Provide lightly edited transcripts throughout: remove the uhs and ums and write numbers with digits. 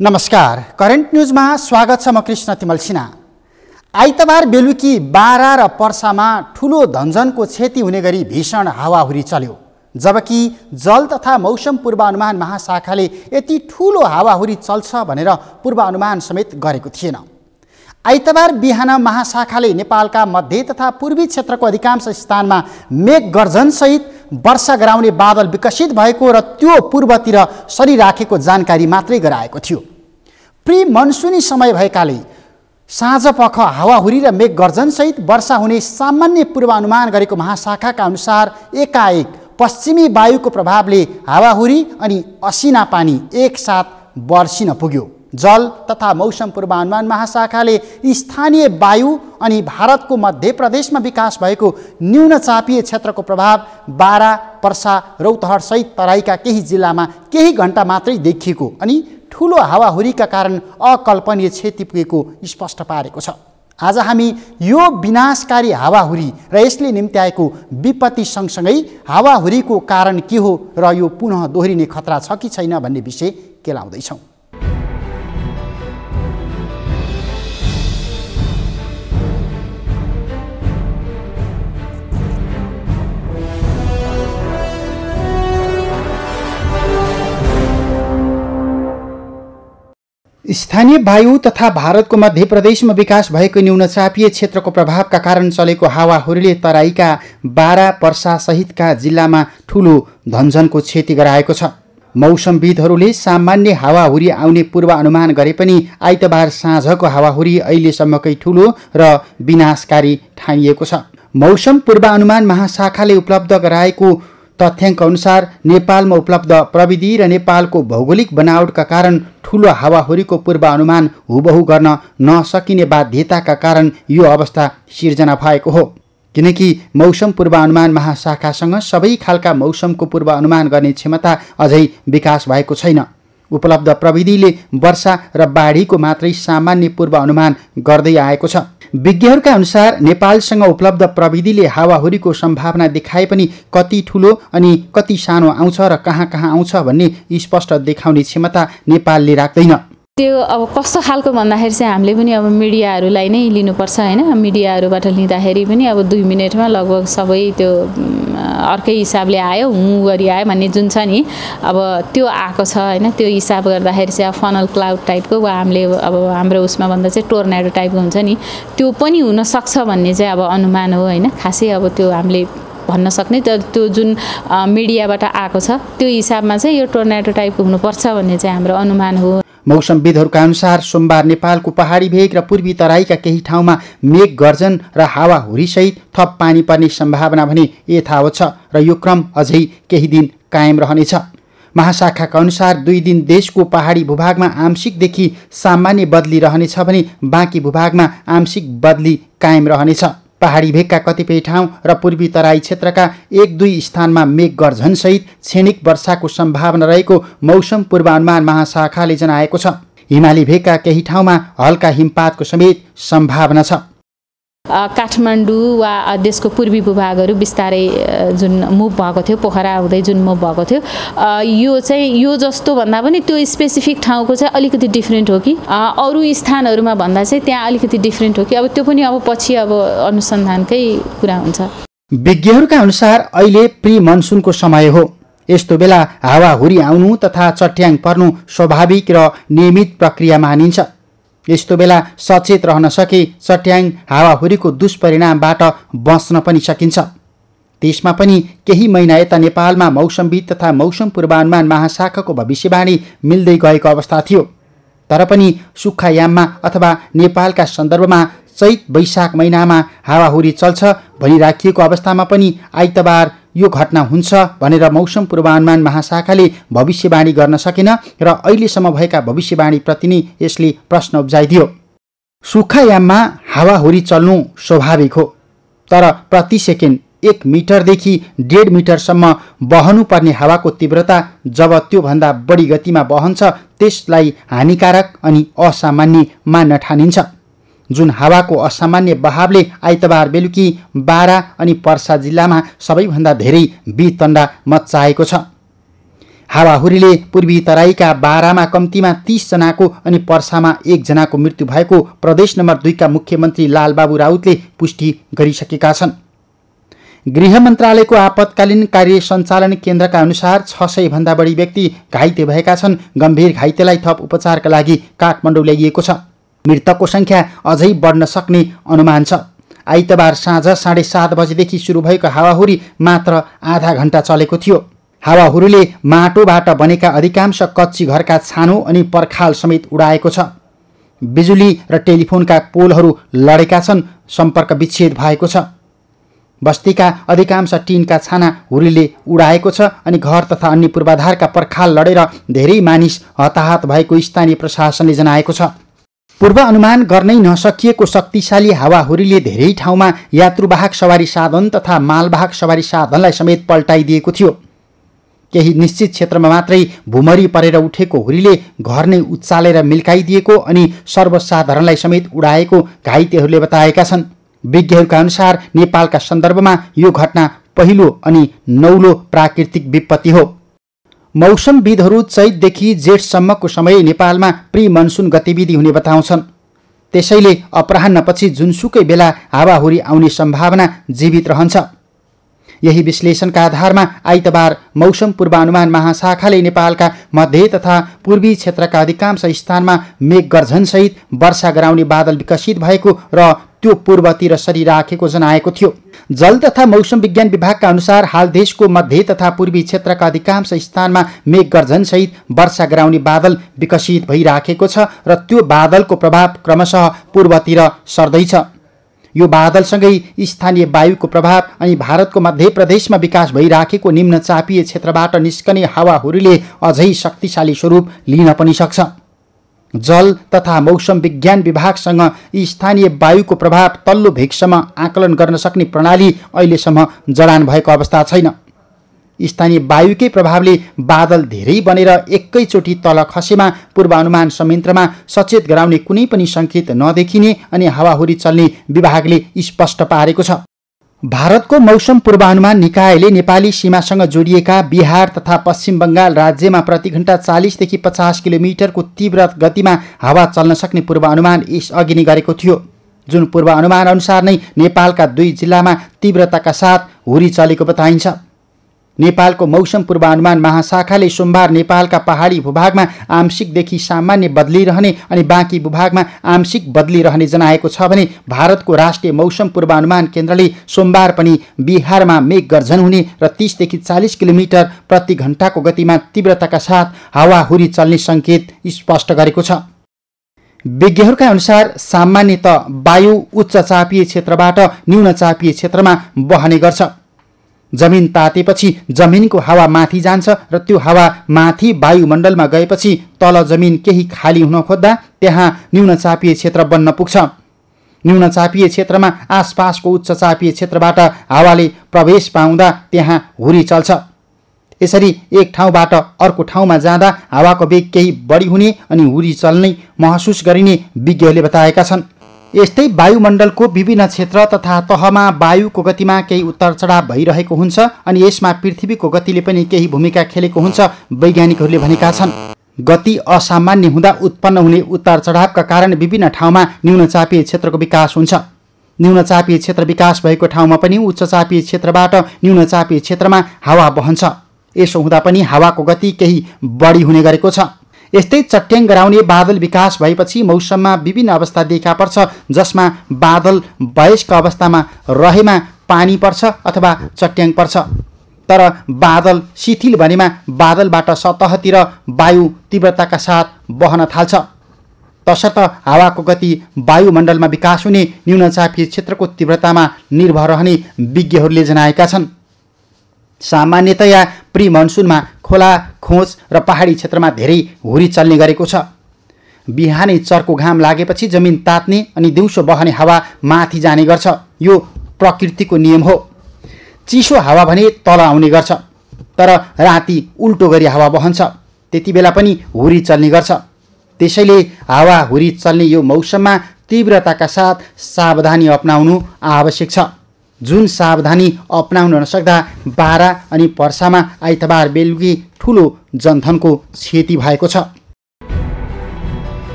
नमस्कार, करेन्ट न्यूजमा स्वागत छ। म कृष्ण तिमल सिन्हा। आइतबार बेलुकी बारा र पर्सामा ठूलो धनजनको क्षति हुने गरी भीषण हावाहुरी चल्यो, जबकि जल तथा मौसम पूर्वानुमान महाशाखाले यति ठूलो हावाहुरी चल्छ भनेर पूर्वानुमान समेत गरेको थिएन। आइतबार बिहान महाशाखाले नेपालका मध्य तथा पूर्वी क्षेत्रको अधिकांश स्थानमा मेघ गर्जनसहित वर्षा गराउने बादल विकसित भएको र त्यो पूर्वतिर सरिराखेको जानकारी मात्रै गराएको थियो। प्री मनसुनी समय भएकाले साँझपख हावाहुरी र मेघ गर्जनसहित वर्षा हुने सामान्य पूर्वानुमान गरेको महाशाखाका अनुसार एकाएक पश्चिमी वायुको प्रभावले हावाहुरी अनि असिना पानी एकसाथ बर्सिन पुग्यो। जल तथा मौसम पूर्वानुमान महाशाखाले स्थानीय वायु अनि भारतको मध्य प्रदेशमा विकास भएको न्यून चापीय क्षेत्रको प्रभाव बारा, पर्सा, रौतहट सहित तराईका केही जिल्लामा केही घण्टा मात्रै देखिएको अनि ठूलो हावाहुरीका कारण अकल्पनीय क्षति पुगेको स्पष्ट पारेको छ। आज हामी यो विनाशकारी हावाहुरी र यसले निम्त्याएको विपत्ति सँगसँगै हावाहुरीको कारण के हो र यो पुनः दोहोरिने खतरा छ कि छैन भन्ने विषय केलाउँदैछौँ। स्थानीय वायु तथा भारतको मध्य प्रदेशमा विकास भएको न्यून चापीय क्षेत्रको प्रभावका कारण चलेको हावाहुरीले तराईका बारा, पर्सा सहितका जिल्लामा ठूलो धनजनको क्षति गराएको छ। मौसमविदहरूले सामान्य हावाहुरी आउने पूर्वानुमान गरे पनि आइतबार साँझको हावाहुरी अहिलेसम्मकै ठूलो र विनाशकारी ठानिएको छ। मौसम पूर्वानुमान महाशाखाले उपलब्ध गराएको तथ्याङ्क अनुसार नेपालमा उपलब्ध प्रविधि र नेपालको भौगोलिक बनावटका कारण ठूलो हावाहुरीको पूर्वानुमान हुबहु गर्न नसकिने बाध्यताका कारण यो अवस्था सिर्जना भएको हो। किनकि मौसम पूर्वानुमान महाशाखासँग सबै खालका मौसमको पूर्वानुमान गर्ने क्षमता अझै विकास भएको छैन। उपलब्ध प्रविधिले वर्षा र बाढीको मात्रै सामान्य पूर्वानुमान गर्दै आएको छ। विज्ञहरूका अनुसार नेपालसँग उपलब्ध प्रविधिले हावाहुरीको सम्भावना देखाए पनि कति ठूलो अनि कति सानो आउँछ र कहाँ कहाँ आउँछ भन्ने स्पष्ट देखाउने क्षमता नेपालले राख्दैन। त्यो अब कस्तो खालको भन्दाखेरि चाहिँ हामीले पनि अब मिडियाहरूलाई नै लिनुपर्छ हैन। मिडियाहरूबाट लिँदाखेरि पनि अब 2 मिनेटमा लगभग सबै त्यो अर्कै हिसाबले आयो, हुँ गरी आयो भन्ने जुन छ नि, अब त्यो आएको छ हैन। त्यो हिसाब गर्दाखेरि चाहिँ फनल क्लाउड टाइपको वा हामीले अब हाम्रो उसमा भन्दा चाहिँ टोर्नाडो टाइपको हुन्छ नि, त्यो पनि हुन सक्छ भन्ने चाहिँ अब अनुमान हो हैन। खासै अब त्यो हामीले भन्न सक्ने त्यो जुन मिडियाबाट आएको छ त्यो हिसाबमा चाहिँ यो टोर्नाडो टाइपको हुनुपर्छ भन्ने चाहिँ हाम्रो अनुमान हो। मौसमविदहरूका अनुसार सोमबार नेपालको पहाडी भेग र पूर्वी तराईका केही ठाउँमा मेघ गर्जन र हावाहुरीसहित थप पानी पर्ने सम्भावना भने यथावत छ र यो क्रम अझै केही दिन कायम रहनेछ। महाशाखाका अनुसार 2 दिन देशको पहाडी भूभागमा आंशिकदेखि सामान्य बदली रहनेछ भने बाँकी भूभागमा आंशिक बदली कायम रहनेछ। पहाडी भेगका कतिपय ठाउँ र पूर्वी तराई क्षेत्रका 1-2 स्थानमा मेघ गर्जनसहित क्षणिक वर्षाको सम्भावना रहेको मौसम पूर्वानुमान महाशाखाले जनाएको छ। हिमाली भेगका केही ठाउँमा हल्का हिमपातको समेत सम्भावना छ। काठमाडौँ वा देशको पूर्वी भूभागहरू बिस्तारै जुन मुभ भएको थियो, पोखरा हुँदै जुन मुभ भएको थियो, यो चाहिँ यो जस्तो भन्दा पनि त्यो स्पेसिफिक ठाउँको चाहिँ अलिकति डिफ्रेन्ट हो कि अरू स्थानहरूमा भन्दा चाहिँ त्यहाँ अलिकति डिफ्रेन्ट हो कि अब त्यो पनि अब पछि अब अनुसन्धानकै कुरा हुन्छ। विज्ञहरूका अनुसार अहिले प्री मनसुनको समय हो। यस्तो बेला हावाहुरी आउनु तथा चट्याङ पर्नु स्वाभाविक र नियमित प्रक्रिया मानिन्छ। यस्तो बेला सचेत रहन सके चट्याङ हावाहुरीको दुष्परिणामबाट बच्न पनि सकिन्छ। त्यसमा पनि केही महिना यता नेपालमा मौसमविद तथा मौसम पूर्वानुमान महाशाखाको भविष्यवाणी मिल्दै गएको अवस्था थियो। तर पनि सुक्खायाममा अथवा नेपालका सन्दर्भमा चैत वैशाख महिनामा हावाहुरी चल्छ भनिराखिएको अवस्थामा पनि आइतबार यो घटना हुन्छ भनेर मौसम पूर्वानुमान महाशाखाले भविष्यवाणी गर्न सकेन र अहिलेसम्म भएका भविष्यवाणीप्रति नै यसले प्रश्न उब्जाइदियो। सुक्खायाममा हावाहुरी चल्नु स्वाभाविक हो, तर प्रति सेकेन्ड 1 मिटरदेखि 1.5 मिटरसम्म बहनुपर्ने हावाको तीव्रता जब त्योभन्दा बढी गतिमा बहन्छ त्यसलाई हानिकारक अनि असामान्य मान्न ठानिन्छ। जुन हावाको असामान्य बहावले आइतबार बेलुकी बारा अनि पर्सा जिल्लामा सबैभन्दा धेरै वितण्डा मच्चाएको छ। हावाहुरीले पूर्वी तराईका बारामा कम्तीमा 30 जनाको अनि पर्सामा 1 जनाको मृत्यु भएको प्रदेश नम्बर 2 का मुख्यमन्त्री लालबाबु राउतले पुष्टि गरिसकेका छन्। गृह मन्त्रालयको आपतकालीन कार्य सञ्चालन केन्द्रका अनुसार 600 भन्दा बढी व्यक्ति घाइते भएका छन्। गम्भीर घाइतेलाई थप उपचारका लागि काठमाडौँ ल्याइएको छ। मृतकको संख्या अझै बढ्न सक्ने अनुमान छ। आइतबार साँझ 7:30 बजेदेखि सुरु भएको हावाहुरी मात्र आधा घण्टा चलेको थियो। हावाहुरीले माटोबाट बनेका अधिकांश कच्ची घरका छानो अनि पर्खाल समेत उडाएको छ। बिजुली र टेलिफोनका पोलहरू लडेका छन्। सम्पर्क विच्छेद भएको छ। बस्तीका अधिकांश टिनका छाना हुरीले उडाएको छ अनि घर तथा अन्य पूर्वाधारका पर्खाल लडेर धेरै मानिस हताहत भएको स्थानीय प्रशासनले जनाएको छ। पूर्व अनुमान गर्नै नसकिएको शक्तिशाली हावाहुरीले धेरै ठाउँमा यात्रुवाहक सवारी साधन तथा मालवाहक सवारी साधनलाई समेत पल्टाइदिएको थियो। केही निश्चित क्षेत्रमा मात्रै भुमरी परेर उठेको हुरीले घर नै उचालेर मिल्काइदिएको अनि सर्वसाधारणलाई समेत उडाएको घाइतेहरूले बताएका छन्। विज्ञहरूका अनुसार नेपालका सन्दर्भमा यो घटना पहिलो अनि नौलो प्राकृतिक विपत्ति हो। मौसमविदहरू चैतदेखि जेठसम्मको समय नेपालमा प्री मनसुन गतिविधि हुने बताउँछन्। त्यसैले अपराह्नपछि जुनसुकै बेला हावाहुरी आउने सम्भावना जीवित रहन्छ। यही विश्लेषणका आधारमा आइतबार मौसम पूर्वानुमान महाशाखाले नेपालका मध्य तथा पूर्वी क्षेत्रका अधिकांश स्थानमा मेघगर्जनसहित वर्षा गराउने बादल विकसित भएको र त्यो पूर्वतिर सरिराखेको जनाएको थियो। जल तथा मौसम विज्ञान विभागका अनुसार हाल देशको मध्य तथा पूर्वी क्षेत्रका अधिकांश स्थानमा मेघगर्जनसहित वर्षा गराउने बादल विकसित भइराखेको छ र त्यो बादलको प्रभाव क्रमशः पूर्वतिर सर्दैछ। यो बादलसँगै स्थानीय वायुको प्रभाव अनि भारतको मध्य प्रदेशमा विकास भइराखेको निम्न चापीय क्षेत्रबाट निस्कने हावाहुरीले अझै शक्तिशाली स्वरूप लिन पनि सक्छ। जल तथा मौसम विज्ञान विभागसँग स्थानीय वायुको प्रभाव तल्लो भेगसम्म आकलन गर्न सक्ने प्रणाली अहिलेसम्म जडान भएको अवस्था छैन। स्थानीय वायुकै प्रभावले बादल धेरै बनेर एकैचोटि तल खसेमा पूर्वानुमान संयन्त्रमा सचेत गराउने कुनै पनि सङ्केत नदेखिने अनि हावाहुरी चल्ने विभागले स्पष्ट पारेको छ। भारतको मौसम पूर्वानुमान निकायले नेपाली सीमासँग जोडिएका बिहार तथा पश्चिम बङ्गाल राज्यमा प्रति घण्टा 40 देखि 50 किलोमिटरको तीव्र गतिमा हावा चल्न सक्ने पूर्वानुमान यसअघि नै गरेको थियो। जुन पूर्वानुमान अनुसार नै नेपालका 2 जिल्लामा तीव्रताका साथ हुरी चलेको बताइन्छ। नेपालको मौसम पूर्वानुमान महाशाखाले सोमबार नेपालका पहाडी भूभागमा आंशिकदेखि सामान्य बदली रहने अनि बाँकी भूभागमा आंशिक बदली रहने जनाएको छ भने भारतको राष्ट्रिय मौसम पूर्वानुमान केन्द्रले सोमबार पनि बिहारमा मेघगर्जन हुने र 30 देखि 40 किलोमिटर प्रति घण्टाको गतिमा तीव्रताका साथ हावाहुरी चल्ने सङ्केत स्पष्ट गरेको छ। विज्ञहरूका अनुसार सामान्यतः वायु उच्च चापीय क्षेत्रबाट न्यून चापीय क्षेत्रमा बहने गर्छ। जमिन तातेपछि जमिनको हावा माथि जान्छ र त्यो हावा माथि वायुमण्डलमा गएपछि तल जमिन केही खाली हुन खोज्दा त्यहाँ न्यून चापीय क्षेत्र बन्न पुग्छ। न्यून चापीय क्षेत्रमा आसपासको उच्च चापीय क्षेत्रबाट हावाले प्रवेश पाउँदा त्यहाँ हुरी चल्छ। यसरी एक ठाउँबाट अर्को ठाउँमा जाँदा हावाको वेग केही बढी हुने अनि हुरी चल्ने महसुस गरिने विज्ञहरूले बताएका छन्। यस्तै वायुमण्डलको विभिन्न क्षेत्र तथा तहमा वायुको गतिमा केही उतार चढाव भइरहेको हुन्छ अनि यसमा पृथ्वीको गतिले पनि केही भूमिका खेलेको हुन्छ वैज्ञानिकहरूले भनेका छन्। गति असामान्य हुँदा उत्पन्न हुने उतार चढावका कारण विभिन्न ठाउँमा न्यून चापीय क्षेत्रको विकास हुन्छ। न्यून चापीय क्षेत्र विकास भएको ठाउँमा पनि उच्च चापीय क्षेत्रबाट न्यून चापीय क्षेत्रमा हावा बहन्छ। यसो हुँदा पनि हावाको गति केही बढी हुने गरेको छ। यस्तै चट्याङ गराउने बादल विकास भएपछि मौसममा विभिन्न अवस्था देखा पर्छ, जसमा बादल वयस्क अवस्थामा रहेमा पानी पर्छ अथवा चट्याङ पर्छ। तर बादल शिथिल बनेमा बादलबाट सतहतिर वायु तीव्रताका साथ बहन थाल्छ। तसर्थ हावाको गति वायुमण्डलमा विकास हुने न्यून चापीय क्षेत्रको तीव्रतामा निर्भर रहने विज्ञहरूले जनाएका छन्। सामान्यतया प्री मनसुनमा खोला खोज र पहाडी क्षेत्रमा धेरै हुरी चल्ने गरेको छ। बिहानै चर्को घाम लागेपछि जमिन तात्ने अनि दिउँसो बहने हावा माथि जाने गर्छ। यो प्रकृतिको नियम हो। चिसो हावा भने तल आउने गर्छ, तर राति उल्टो गरी हावा बहन्छ। त्यति बेला पनि हुरी चल्ने गर्छ। त्यसैले हावा हुरी चल्ने यो मौसममा तीव्रताका साथ सावधानी अपनाउनु आवश्यक छ। जुन सावधानी अपनाउन नसक्दा बारा अनि पर्सामा आइतबार बेलुकी ठूलो जनधनको क्षति भएको छ।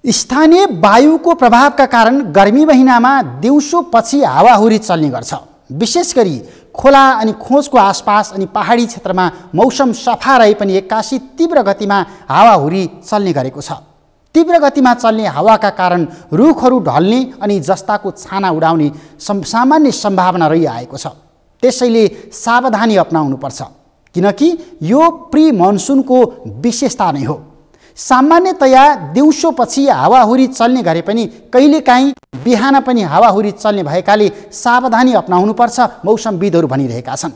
स्थानीय वायुको प्रभावका कारण गर्मी महिनामा दिउँसो पछि हावाहुरी चल्ने गर्छ। विशेष गरी खोला अनि खोजको आसपास अनि पहाडी क्षेत्रमा मौसम सफा रहे पनि एक्कासी तीव्र गतिमा हावाहुरी चल्ने गरेको छ। तीव्र गतिमा चल्ने हावाका कारण रुखहरू ढल्ने अनि जस्ताको छाना उडाउने सामान्य सम्भावना रहिआएको छ। त्यसैले सावधानी अपनाउनुपर्छ, किनकि यो प्री मनसुनको विशेषता नै हो। सामान्यतया दिउँसो पछि हावाहुरी चल्ने गरे पनि कहिलेकाहीँ बिहान पनि हावाहुरी चल्ने भएकाले सावधानी अपनाउनुपर्छ, मौसमविदहरू भनिरहेका छन्।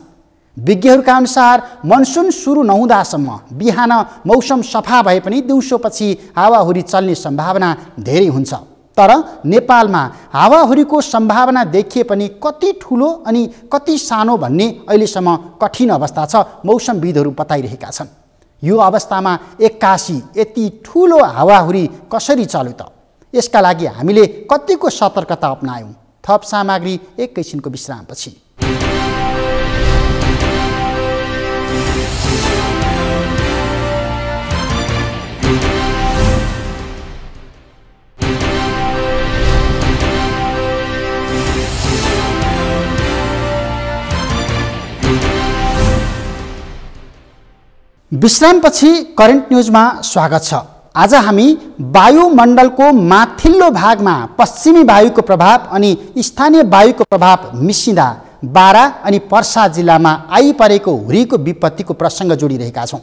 विज्ञहरूका अनुसार मनसुन सुरु नहुँदासम्म बिहान मौसम सफा भए पनि दिउँसोपछि हावाहुरी चल्ने सम्भावना धेरै हुन्छ। तर नेपालमा हावाहुरीको सम्भावना देखिए पनि कति ठुलो अनि कति सानो भन्ने अहिलेसम्म कठिन अवस्था छ, मौसमविदहरू बताइरहेका छन्। यो अवस्थामा एक्कासी यति ठुलो हावाहुरी कसरी चल्यो त? यसका लागि हामीले कतिको सतर्कता अपनायौँ? थप सामग्री एकैछिनको विश्रामपछि। विश्रामपछि करेन्ट न्युजमा स्वागत छ। आज हामी वायुमण्डलको माथिल्लो भागमा पश्चिमी वायुको प्रभाव अनि स्थानीय वायुको प्रभाव मिसिँदा बारा अनि पर्सा जिल्लामा आइपरेको हुरीको विपत्तिको प्रसङ्ग जोडिरहेका छौँ।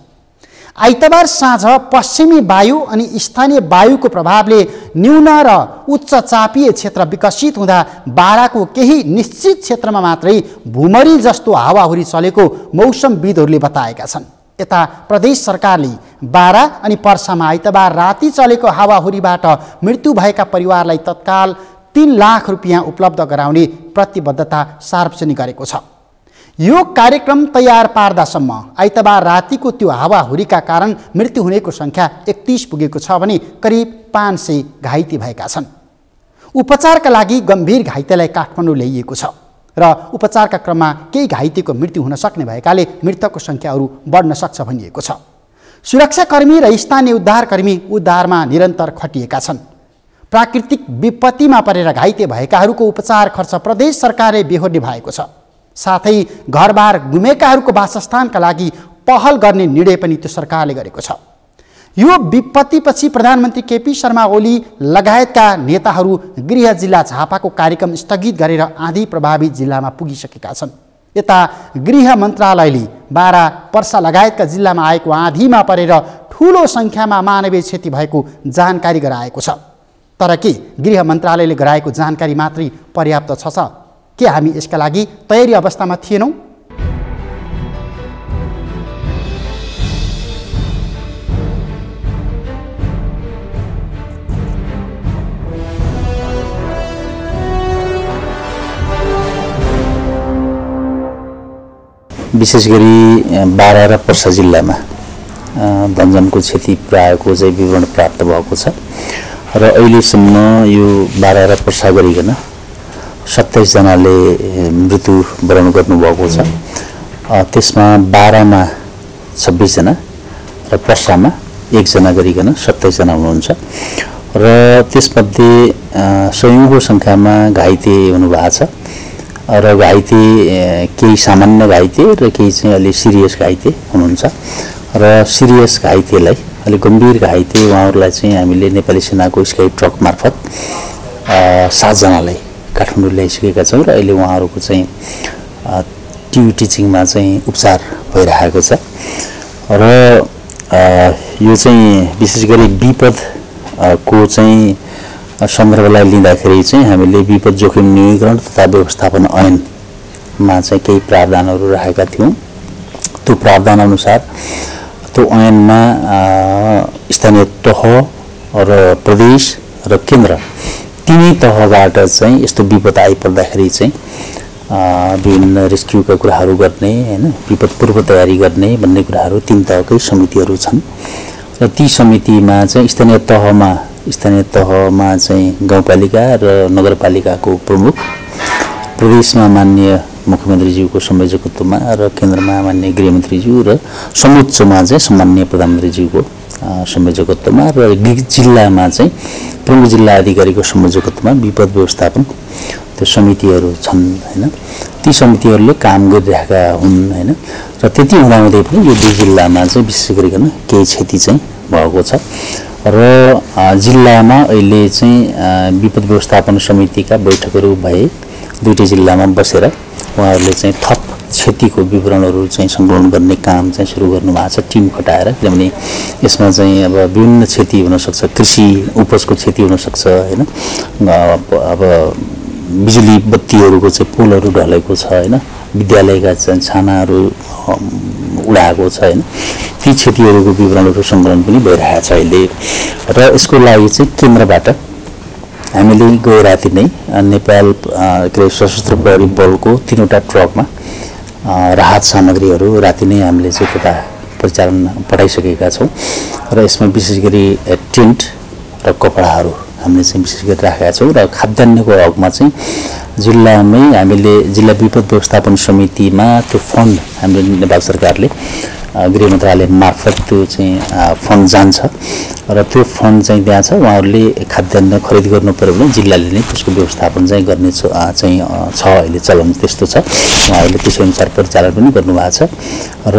आइतबार साँझ पश्चिमी वायु अनि स्थानीय वायुको प्रभावले न्यून र उच्च चापीय क्षेत्र विकसित हुँदा बाराको केही निश्चित क्षेत्रमा मात्रै भुमरी जस्तो हावाहुरी चलेको मौसमविदहरूले बताएका छन्। यता प्रदेश सरकारले बारा अनि पर्सामा आइतबार राति चलेको हावाहुरीबाट मृत्यु भएका परिवारलाई तत्काल 3 लाख रुपियाँ उपलब्ध गराउने प्रतिबद्धता सार्वजनिक गरेको छ। यो कार्यक्रम तयार पार्दासम्म आइतबार रातिको त्यो हावाहुरीका कारण मृत्यु हुनेको सङ्ख्या 31 पुगेको छ भने करिब 500 घाइते भएका छन्। उपचारका लागि गम्भीर घाइतेलाई काठमाडौँ ल्याइएको छ र उपचारका क्रममा केही घाइतेको मृत्यु हुन सक्ने भएकाले मृतकको सङ्ख्या अरू बढ्न सक्छ भनिएको छ। सुरक्षाकर्मी र स्थानीय उद्धारकर्मी उद्धारमा निरन्तर खटिएका छन्। प्राकृतिक विपत्तिमा परेर घाइते भएकाहरूको उपचार खर्च प्रदेश सरकारले बेहोर्ने भएको छ। साथै घरबार गुमेकाहरूको वासस्थानका लागि पहल गर्ने निर्णय पनि त्यो सरकारले गरेको छ। यो विपत्तिपछि प्रधानमन्त्री केपी शर्मा ओली लगायतका नेताहरू गृह जिल्ला झापाको कार्यक्रम स्थगित गरेर आँधी प्रभावित जिल्लामा पुगिसकेका छन्। यता गृह मन्त्रालयले बारा पर्सा लगायतका जिल्लामा आएको आँधीमा परेर ठूलो सङ्ख्यामा मानवीय क्षति भएको जानकारी गराएको छ। तर के गृह मन्त्रालयले गराएको जानकारी मात्रै पर्याप्त छ? के हामी यसका लागि तयारी अवस्थामा थिएनौँ? विशेष गरी बारा र पर्सा जिल्लामा धनजनको क्षति पुर्याएको चाहिँ विवरण प्राप्त भएको छ र अहिलेसम्म यो बारा र पर्सा गरिकन 27 जनाले मृत्युवरण गर्नुभएको छ। त्यसमा बारामा 26 जना र पर्सामा 1 जना गरिकन 27 जना हुनुहुन्छ र त्यसमध्ये सयौंको सङ्ख्यामा घाइते हुनुभएको छ र घाइते केही सामान्य घाइते र केही चाहिँ अलि सिरियस घाइते हुनुहुन्छ र सिरियस घाइतेलाई अलि गम्भीर घाइते उहाँहरूलाई चाहिँ हामीले नेपाली सेनाको स्काई ट्रक मार्फत 7 जनालाई काठमाडौँ ल्याइसकेका छौँ र अहिले उहाँहरूको चाहिँ टिचिङमा चाहिँ उपचार भइरहेको छ र यो चाहिँ विशेष गरी विपदको चाहिँ सन्दर्भलाई लिँदाखेरि चाहिँ हामीले विपद जोखिम न्यूनीकरण तथा व्यवस्थापन ऐनमा चाहिँ केही प्रावधानहरू राखेका थियौँ। त्यो प्रावधान अनुसार त्यो ऐनमा स्थानीय तह र प्रदेश र केन्द्र तीनै तहबाट चाहिँ यस्तो विपद आइपर्दाखेरि चाहिँ विभिन्न रेस्क्युका कुराहरू गर्ने हैन विपद पूर्व तयारी गर्ने भन्ने कुराहरू 3 तहकै समितिहरू छन् र ती समितिमा चाहिँ स्थानीय तहमा चाहिँ गाउँपालिका र नगरपालिकाको प्रमुख प्रदेशमा माननीय मुख्यमन्त्रीज्यूको संयोजकत्वमा र केन्द्रमा माननीय गृहमन्त्रीज्यू र सर्वोच्चमा चाहिँ सम्माननीय प्रधानमन्त्रीज्यूको संयोजकत्वमा र जिल्लामा चाहिँ प्रमुख जिल्ला अधिकारीको संयोजकत्वमा विपद व्यवस्थापन त्यो समितिहरू छन् हैन ती समितिहरूले काम गरिरहेका हुन् हैन र त्यति हुँदाहुँदै पनि यो 2 जिल्लामा चाहिँ विशेष गरिकन केही क्षति चाहिँ भएको छ र जिल्लामा अहिले चाहिँ विपद व्यवस्थापन समितिका बैठकहरू भए 2 जिल्लामा बसेर उहाँहरूले चाहिँ थप क्षतिको विवरणहरू चाहिँ संकलन गर्ने काम चाहिँ सुरु गर्नु भएको छ टिम खटाएर किनभने यसमा चाहिँ अब विभिन्न क्षति हुन सक्छ कृषि उपजको क्षति हुन सक्छ हैन अब बिजुली बत्तीहरूको चाहिँ पोलहरू ढलेको छ हैन विद्यालयका चाहिँ छानाहरू उडाएको छ हैन ती क्षतिहरूको विवरणहरू संकलन पनि भइरहेको छ अहिले र यसको लागि चाहिँ केन्द्रबाट हामीले गए राति नै नेपाल सशस्त्र प्रहरी बलको 3वटा ट्रकमा राहत सामग्रीहरू राति नै हामीले चाहिँ त्यता परिचालन पठाइसकेका छौं र यसमा विशेष गरी टेन्ट र कपडाहरू हामीले चाहिँ विशेष गरी राखेका छौं र खाद्यान्नको हकमा चाहिँ जिल्लामै हामीले जिल्ला विपद व्यवस्थापन समितिमा त्यो फन्ड हाम्रो नेपाल सरकारले गृह मन्त्रालय मार्फत त्यो चाहिँ फन्ड जान्छ र त्यो फन्ड चाहिँ त्यहाँ छ उहाँहरूले खाद्यान्न खरिद गर्नु पर्यो भने जिल्लाले नै त्यसको व्यवस्थापन चाहिँ गर्ने चाहिँ छ अहिले चलन त्यस्तो छ उहाँहरूले त्यसै अनुसार परिचालन पनि गर्नुभएको छ र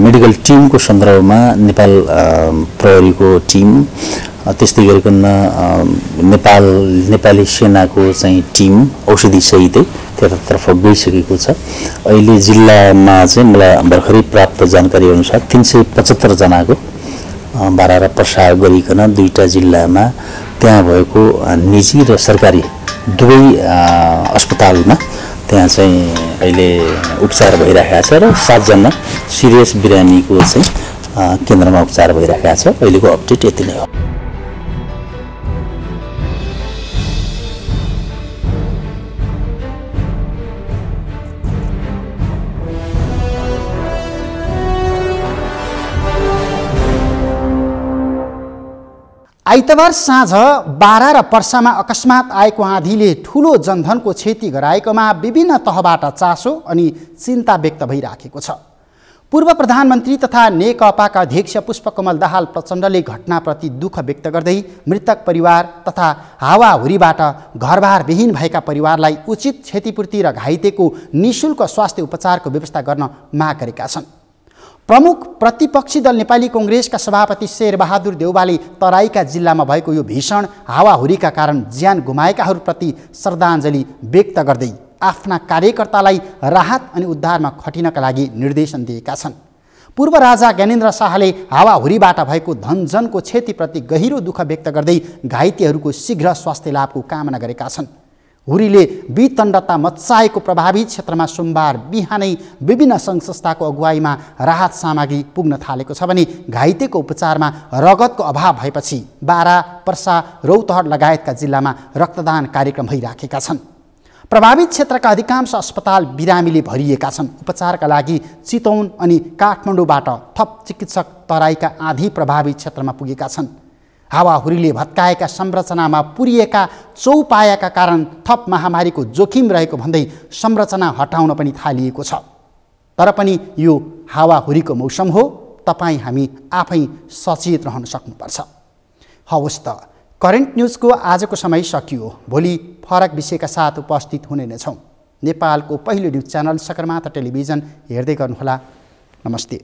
मेडिकल टिमको सन्दर्भमा नेपाल प्रहरीको टिम त्यस्तै गरिकन नेपाली सेनाको चाहिँ टिम औषधि सहितै त्यतातर्फ गइसकेको छ अहिले जिल्लामा चाहिँ मलाई भर्खरै प्राप्त जानकारी अनुसार 375 जनाको 12 र प्रसार गरिकन 2टा जिल्लामा त्यहाँ भएको निजी र सरकारी दुवै अस्पतालमा त्यहाँ चाहिँ अहिले उपचार भइरहेको छ र 7 जना सिरियस बिरामीको चाहिँ केन्द्रमा उपचार भइरहेको छ अहिलेको अपडेट यति नै हो आइतबार साँझ बारा र पर्सामा अकस्मात आएको आँधीले ठूलो जनधनको क्षति गराएकोमा विभिन्न तहबाट चासो अनि चिन्ता व्यक्त भइराखेको छ। पूर्व प्रधानमन्त्री तथा नेकपाका अध्यक्ष पुष्पकमल दाहाल प्रचण्डले घटनाप्रति दुःख व्यक्त गर्दै मृतक परिवार तथा हावाहुरीबाट घरबार विहीन भएका परिवारलाई उचित क्षतिपूर्ति र घाइतेको निःशुल्क स्वास्थ्य उपचारको व्यवस्था गर्न माग गरेका छन्। प्रमुख प्रतिपक्षी दल नेपाली कांग्रेसका सभापति शेरबहादुर देउवाले तराईका जिल्लामा भएको यो भीषण हावाहुरीका कारण ज्यान गुमाएकाहरूप्रति श्रद्धाञ्जली व्यक्त गर्दै आफ्ना कार्यकर्तालाई राहत अनि उद्धारमा खटिनका लागि निर्देशन दिएका छन्। पूर्व राजा ज्ञानेन्द्र शाहले हावाहुरीबाट भएको धनजनको क्षतिप्रति गहिरो दुःख व्यक्त गर्दै घाइतेहरूको शीघ्र स्वास्थ्य लाभको कामना गरेका छन्। हुरीले वितण्डता मच्चाएको प्रभावित क्षेत्रमा सोमबार बिहानै विभिन्न सङ्घ संस्थाको अगुवाईमा राहत सामग्री पुग्न थालेको छ भने घाइतेको उपचारमा रगतको अभाव भएपछि बारा पर्सा रौतहट लगायतका जिल्लामा रक्तदान कार्यक्रम भइराखेका छन्। प्रभावित क्षेत्रका अधिकांश अस्पताल बिरामीले भरिएका छन्। उपचारका लागि चितौन अनि काठमाडौँबाट थप चिकित्सक तराईका आँधी प्रभावित क्षेत्रमा पुगेका छन्। हावाहुरीले भत्काएका संरचनामा पुरिएका चौपायाका कारण थप महामारीको जोखिम रहेको भन्दै संरचना हटाउन पनि थालिएको छ। तर पनि यो हावाहुरीको मौसम हो, तपाईँ हामी आफै सचेत रहन सक्नुपर्छ। हवस् त, करेन्ट न्युजको आजको समय सकियो। भोलि फरक विषयका साथ उपस्थित हुने नै छौँ। नेपालको पहिलो न्युज च्यानल सगरमाथा टेलिभिजन हेर्दै गर्नुहोला। नमस्ते।